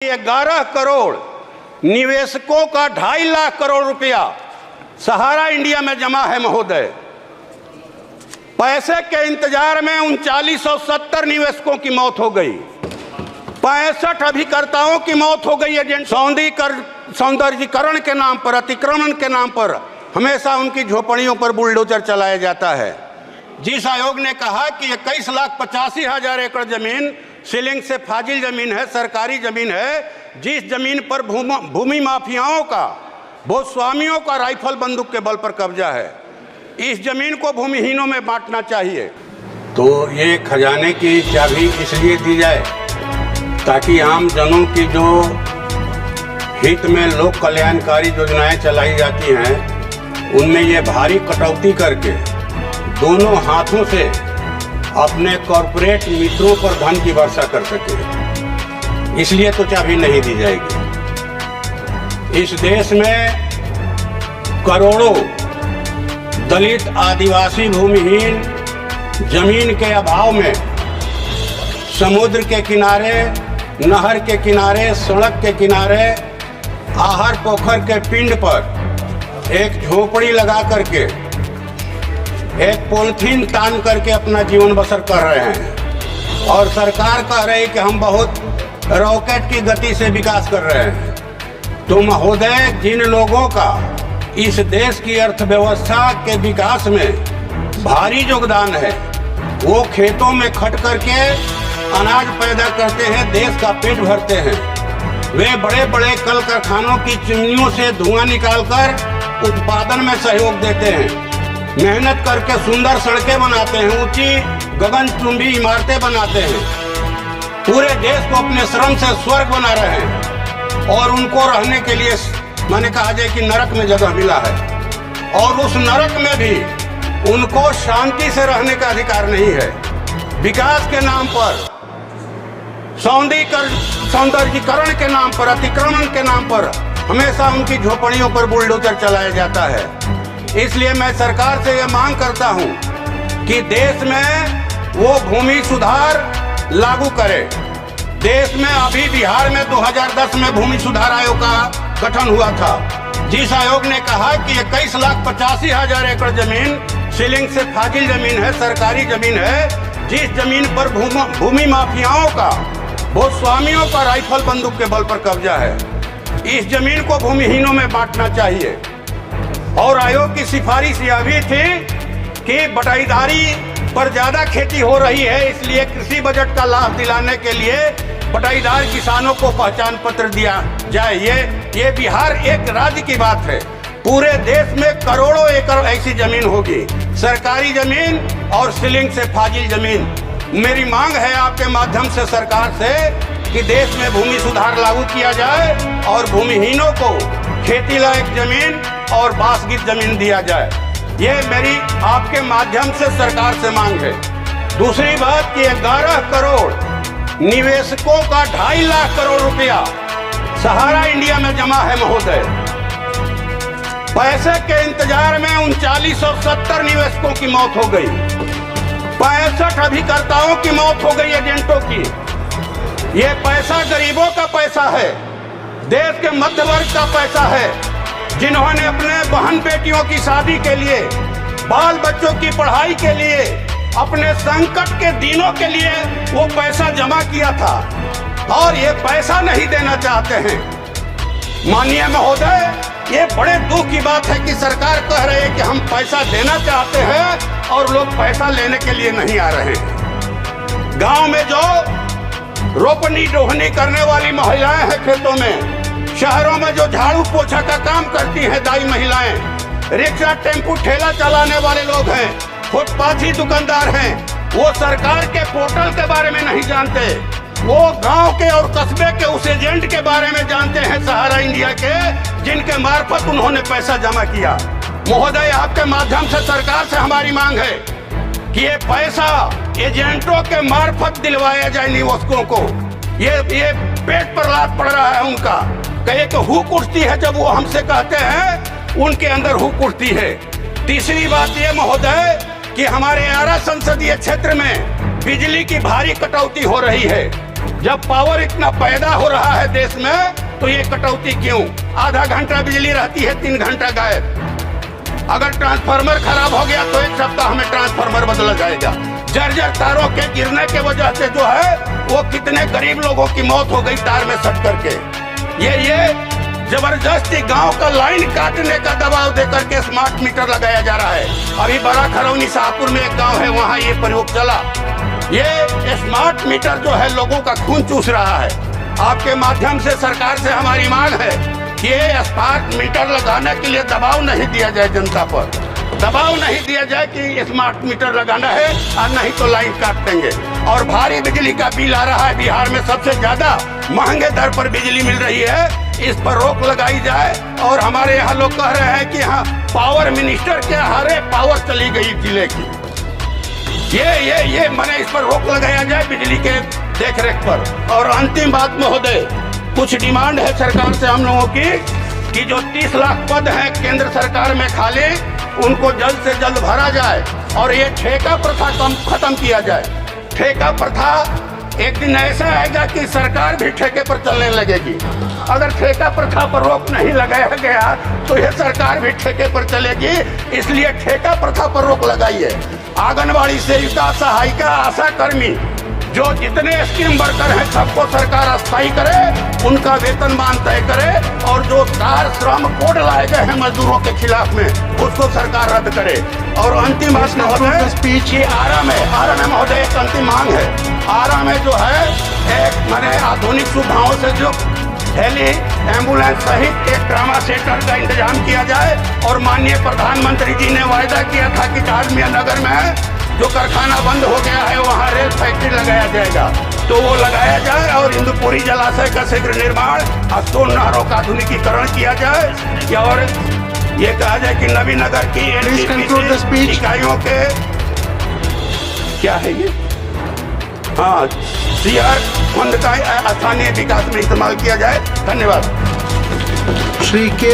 कि 11 करोड़ निवेशकों का 2.5 लाख करोड़ रुपया सहारा इंडिया में जमा है महोदय। पैसे के इंतजार में 3970 निवेशकों की मौत हो गई, 65 अभिकर्ताओं की मौत हो गई। एजेंट सौंदर्यीकरण के नाम पर, अतिक्रमण के नाम पर हमेशा उनकी झोपड़ियों पर बुलडोजर चलाया जाता है। जिस आयोग ने कहा कि 21,85,000 एकड़ जमीन सीलिंग से फाजिल जमीन है, सरकारी जमीन है, जिस जमीन पर भूमि माफियाओं का, भूस्वामियों का राइफल बंदूक के बल पर कब्जा है, इस जमीन को भूमिहीनों में बांटना चाहिए। तो ये खजाने की चाबी इसलिए दी जाए ताकि आम जनों की जो हित में लोक कल्याणकारी योजनाएं चलाई जाती हैं उनमें ये भारी कटौती करके दोनों हाथों से अपने कॉरपोरेट मित्रों पर धन की वर्षा कर सके, इसलिए तो चाबी नहीं दी जाएगी। इस देश में करोड़ों दलित, आदिवासी, भूमिहीन जमीन के अभाव में समुद्र के किनारे, नहर के किनारे, सड़क के किनारे, आहर पोखर के पिंड पर एक झोपड़ी लगा करके, एक पॉलिथीन तान करके अपना जीवन बसर कर रहे हैं और सरकार कह रही है कि हम बहुत रॉकेट की गति से विकास कर रहे हैं। तो महोदय, जिन लोगों का इस देश की अर्थव्यवस्था के विकास में भारी योगदान है, वो खेतों में खट करके अनाज पैदा करते हैं, देश का पेट भरते हैं। वे बड़े बड़े कल कारखानों की चिमनियों से धुआं निकालकर उत्पादन में सहयोग देते हैं, मेहनत करके सुंदर सड़कें बनाते हैं, ऊंची गगनचुंबी इमारतें बनाते हैं, पूरे देश को अपने श्रम से स्वर्ग बना रहे हैं और उनको रहने के लिए मैंने कहा जाए कि नरक में जगह मिला है और उस नरक में भी उनको शांति से रहने का अधिकार नहीं है। विकास के नाम पर, सौंदर्यीकरण के नाम पर, अतिक्रमण के नाम पर हमेशा उनकी झोपड़ियों पर बुलडोजर चलाया जाता है। इसलिए मैं सरकार से यह मांग करता हूं कि देश में वो भूमि सुधार लागू करे। देश में अभी बिहार में 2010 में भूमि सुधार आयोग का गठन हुआ था, जिस आयोग ने कहा कि 21,85,000 एकड़ जमीन सीलिंग से फाजिल जमीन है, सरकारी जमीन है, जिस जमीन पर भूमि माफियाओं का, भूस्वामियों का राइफल बंदूक के बल पर कब्जा है, इस जमीन को भूमिहीनों में बांटना चाहिए। और आयोग की सिफारिश यह भी थी कि बटाईदारी पर ज्यादा खेती हो रही है, इसलिए कृषि बजट का लाभ दिलाने के लिए बटाईदार किसानों को पहचान पत्र दिया जाए। ये बिहार एक राज्य की बात है, पूरे देश में करोड़ों एकड़ ऐसी जमीन होगी, सरकारी जमीन और सीलिंग से फाजिल जमीन। मेरी मांग है आपके माध्यम से सरकार से कि देश में भूमि सुधार लागू किया जाए और भूमिहीनों को खेती लायक जमीन और बासगीत जमीन दिया जाए। ये मेरी आपके माध्यम से सरकार से मांग है। दूसरी बात कि 11 करोड़ निवेशकों का 2.5 लाख करोड़ रुपया सहारा इंडिया में जमा है महोदय। पैसे के इंतजार में 3970 निवेशकों की मौत हो गई, 65 अभिकर्ताओं की मौत हो गई, एजेंटों की। ये पैसा गरीबों का पैसा है, देश के मध्य वर्ग का पैसा है, जिन्होंने अपने बहन बेटियों की शादी के लिए, बाल बच्चों की पढ़ाई के लिए, अपने संकट के दिनों के लिए वो पैसा जमा किया था और ये पैसा नहीं देना चाहते हैं। माननीय महोदय, ये बड़े दुख की बात है कि सरकार कह रही है कि हम पैसा देना चाहते हैं और लोग पैसा लेने के लिए नहीं आ रहे हैं। गांव में जो रोपनी डोहनी करने वाली महिलाएं हैं खेतों में, शहरों में जो झाड़ू पोछा का काम करती हैं दाई महिलाएं, रिक्शा टेम्पू ठेला चलाने वाले लोग हैं, फुटपाथी दुकानदार हैं, वो सरकार के पोर्टल के बारे में नहीं जानते, वो गांव के और कस्बे के उस एजेंट के बारे में जानते हैं सहारा इंडिया के, जिनके मार्फत उन्होंने पैसा जमा किया। महोदय, आपके माध्यम से सरकार से हमारी मांग है कि ये पैसा एजेंटों के मार्फत दिलवाया जाए निवेशकों को। ये पेट पर लात पड़ रहा है उनका, कहे तो हुक उठती है जब वो हमसे कहते हैं, उनके अंदर हुक उठती है। तीसरी बात ये महोदय कि हमारे आरा संसदीय क्षेत्र में बिजली की भारी कटौती हो रही है। जब पावर इतना पैदा हो रहा है देश में तो ये कटौती क्यों? आधा घंटा बिजली रहती है, 3 घंटा गायब। अगर ट्रांसफार्मर खराब हो गया तो 1 सप्ताह में ट्रांसफार्मर बदला जाएगा। जर्जर तारों के गिरने के वजह से जो है वो कितने गरीब लोगों की मौत हो गई तार में सट करके। ये जबरदस्ती गांव का लाइन काटने का दबाव देकर के स्मार्ट मीटर लगाया जा रहा है। अभी बड़ा खरौनी शाहपुर में एक गांव है, वहां ये प्रयोग चला। ये स्मार्ट मीटर जो है लोगों का खून चूस रहा है। आपके माध्यम से सरकार से हमारी मांग है कि ये स्मार्ट मीटर लगाने के लिए दबाव नहीं दिया जाए, जनता पर दबाव नहीं दिया जाए कि स्मार्ट मीटर लगाना है और नहीं तो लाइन काट देंगे। और भारी बिजली का बिल आ रहा है, बिहार में सबसे ज्यादा महंगे दर पर बिजली मिल रही है, इस पर रोक लगाई जाए। और हमारे यहाँ लोग कह रहे हैं कि हाँ पावर मिनिस्टर के हारे पावर चली गई जिले की। ये मैंने इस पर रोक लगाया जाए बिजली के देखरेख पर। और अंतिम बात महोदय, कुछ डिमांड है सरकार से हम लोगों की कि जो 30 लाख पद हैं केंद्र सरकार में खाली, उनको जल्द से जल्द भरा जाए और ये ठेका प्रथा खत्म किया जाए। ठेका प्रथा एक दिन ऐसा आएगा कि सरकार भी ठेके पर चलने लगेगी। अगर ठेका प्रथा पर रोक नहीं लगाया गया तो यह सरकार भी ठेके पर चलेगी। इसलिए ठेका प्रथा पर रोक लगाइए। आंगनबाड़ी सेविका, सहायिका, आशा कर्मी, जो जितने स्कीम वर्कर हैं सबको सरकार स्थायी करे, उनका वेतनमान तय करे। और जो 4 श्रम कोड लाए गए हैं मजदूरों के खिलाफ में, उसको सरकार रद्द करे। और अंतिम बात महोदय, आरा में महोदय एक अंतिम मांग है। आरा में जो है एक मैंने आधुनिक सुविधाओं से जो हेली एम्बुलेंस सहित एक ट्रामा सेंटर का इंतजाम किया जाए। और माननीय प्रधानमंत्री जी ने वायदा किया था कि डालमिया नगर में जो कारखाना बंद हो गया है वहाँ रेल फैक्ट्री लगाया जाएगा, तो वो लगाया जाए। और इंदुपुरी जलाशय का शीघ्र निर्माण, सोन नहरों का आधुनिकीकरण किया जाए। और ये कहा जाए कि नवीनगर की NTPC इकाइयों के क्या है ये, हाँ CR फंड का स्थानीय विकास में इस्तेमाल किया जाए। धन्यवाद। श्री के